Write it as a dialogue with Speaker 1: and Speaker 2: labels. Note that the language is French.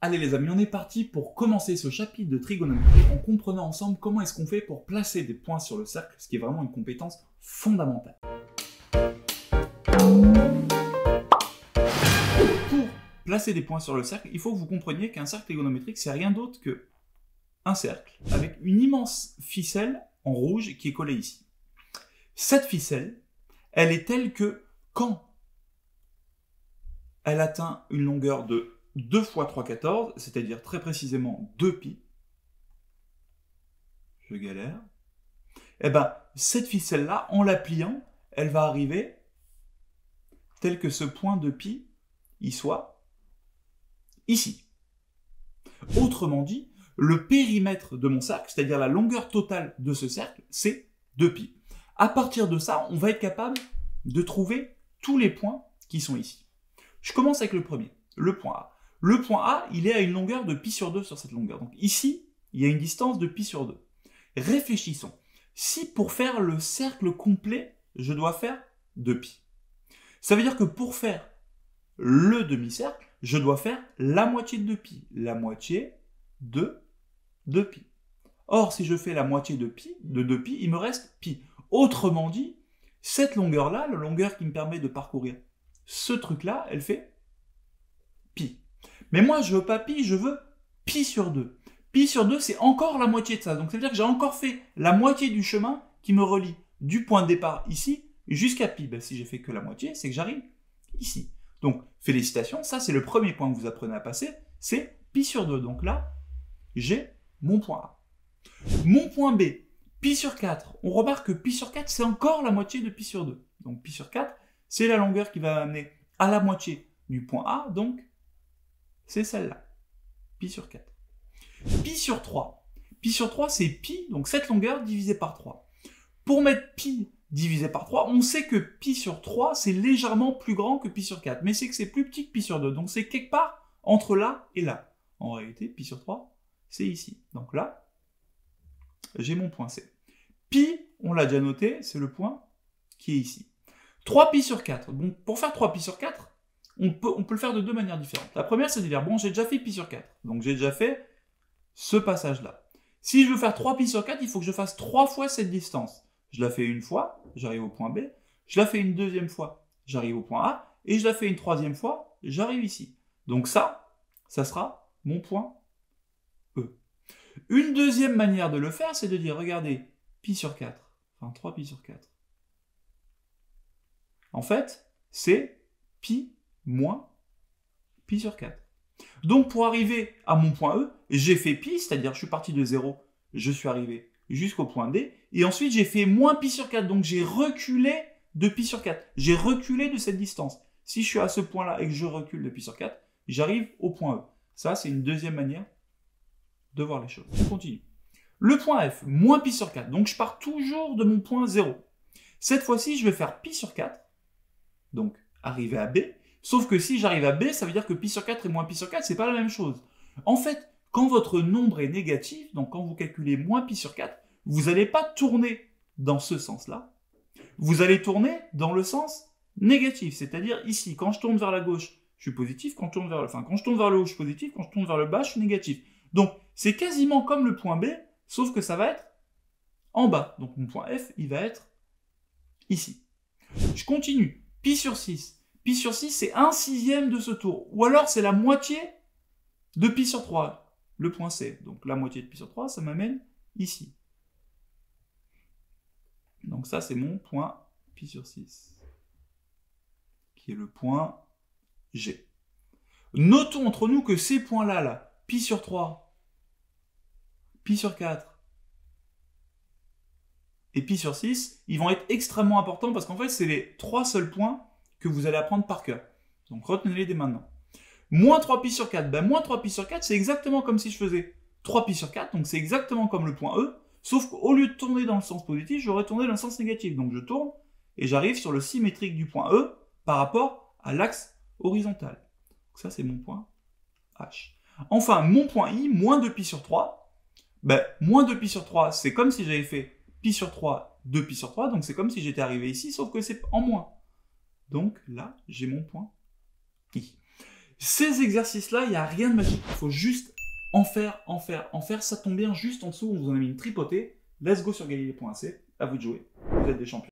Speaker 1: Allez les amis, on est parti pour commencer ce chapitre de trigonométrie en comprenant ensemble comment est-ce qu'on fait pour placer des points sur le cercle, ce qui est vraiment une compétence fondamentale. Pour placer des points sur le cercle, il faut que vous compreniez qu'un cercle trigonométrique, c'est rien d'autre que un cercle avec une immense ficelle en rouge qui est collée ici. Cette ficelle, elle est telle que quand elle atteint une longueur de 2 fois 3,14, c'est-à-dire très précisément 2π, je galère, et bien cette ficelle-là, en la pliant, elle va arriver tel que ce point de π y soit ici. Autrement dit, le périmètre de mon cercle, c'est-à-dire la longueur totale de ce cercle, c'est 2π. À partir de ça, on va être capable de trouver tous les points qui sont ici. Je commence avec le premier, le point A. Le point A, il est à une longueur de π sur 2 sur cette longueur. Donc ici, il y a une distance de π sur 2. Réfléchissons. Si pour faire le cercle complet, je dois faire 2π, ça veut dire que pour faire le demi-cercle, je dois faire la moitié de 2π. La moitié de 2π. Or, si je fais la moitié de 2π, il me reste π. Autrement dit, cette longueur-là, la longueur qui me permet de parcourir ce truc-là, elle fait π. Mais moi, je veux pas π, je veux π sur 2. Π sur 2, c'est encore la moitié de ça. Donc, ça veut dire que j'ai encore fait la moitié du chemin qui me relie du point de départ ici jusqu'à π. Ben, si j'ai fait que la moitié, c'est que j'arrive ici. Donc, félicitations, ça, c'est le premier point que vous apprenez à passer, c'est π sur 2. Donc là, j'ai mon point A. Mon point B, π sur 4. On remarque que π sur 4, c'est encore la moitié de π sur 2. Donc, π sur 4, c'est la longueur qui va m'amener à la moitié du point A, donc c'est celle-là, π sur 4. Π sur 3. Π sur 3, c'est π, donc cette longueur divisée par 3. Pour mettre π divisé par 3, on sait que π sur 3, c'est légèrement plus grand que π sur 4, mais c'est que c'est plus petit que π sur 2, donc c'est quelque part entre là et là. En réalité, π sur 3, c'est ici. Donc là, j'ai mon point C. Π, on l'a déjà noté, c'est le point qui est ici. 3π sur 4. Donc pour faire 3π sur 4, on peut le faire de deux manières différentes. La première, c'est de dire, bon, j'ai déjà fait π sur 4. Donc j'ai déjà fait ce passage-là. Si je veux faire 3π sur 4, il faut que je fasse 3 fois cette distance. Je la fais une fois, j'arrive au point B. Je la fais une deuxième fois, j'arrive au point A. Et je la fais une troisième fois, j'arrive ici. Donc ça sera mon point E. Une deuxième manière de le faire, c'est de dire, regardez, π sur 4. Enfin, 3π sur 4. En fait, c'est π moins π sur 4. Donc, pour arriver à mon point E, j'ai fait π, c'est-à-dire je suis parti de 0, je suis arrivé jusqu'au point D, et ensuite j'ai fait moins π sur 4, donc j'ai reculé de π sur 4. J'ai reculé de cette distance. Si je suis à ce point-là et que je recule de π sur 4, j'arrive au point E. Ça, c'est une deuxième manière de voir les choses. On continue. Le point F, moins π sur 4. Donc, je pars toujours de mon point 0. Cette fois-ci, je vais faire π sur 4, donc arriver à B. Sauf que si j'arrive à B, ça veut dire que π sur 4 et moins π sur 4, c'est pas la même chose. En fait, quand votre nombre est négatif, donc quand vous calculez moins π sur 4, vous n'allez pas tourner dans ce sens-là. Vous allez tourner dans le sens négatif. C'est-à-dire ici, quand je tourne vers la gauche, je suis positif. Quand je tourne vers le haut, je suis positif. Quand je tourne vers le bas, je suis négatif. Donc, c'est quasiment comme le point B, sauf que ça va être en bas. Donc, mon point F, il va être ici. Je continue. π sur 6. Π sur 6, c'est 1/6 de ce tour. Ou alors, c'est la moitié de π sur 3, le point C. Donc, la moitié de π sur 3, ça m'amène ici. Donc, ça, c'est mon point π sur 6, qui est le point G. Notons entre nous que ces points-là, là, π sur 3, π sur 4 et π sur 6, ils vont être extrêmement importants parce qu'en fait, c'est les 3 seuls points que vous allez apprendre par cœur. Donc, retenez-les dès maintenant. Moins 3π sur 4, ben moins 3π sur 4, c'est exactement comme si je faisais 3π sur 4, donc c'est exactement comme le point E, sauf qu'au lieu de tourner dans le sens positif, j'aurais tourné dans le sens négatif. Donc je tourne et j'arrive sur le symétrique du point E par rapport à l'axe horizontal. Donc ça, c'est mon point H. Enfin, mon point I, moins 2π sur 3, ben, moins 2π sur 3, c'est comme si j'avais fait π sur 3, 2π sur 3, donc c'est comme si j'étais arrivé ici, sauf que c'est en moins. Donc là, j'ai mon point I. Ces exercices-là, il n'y a rien de magique. Il faut juste en faire. Ça tombe bien juste en dessous. On vous en a mis une tripotée. Let's go sur galilée.ac. À vous de jouer. Vous êtes des champions.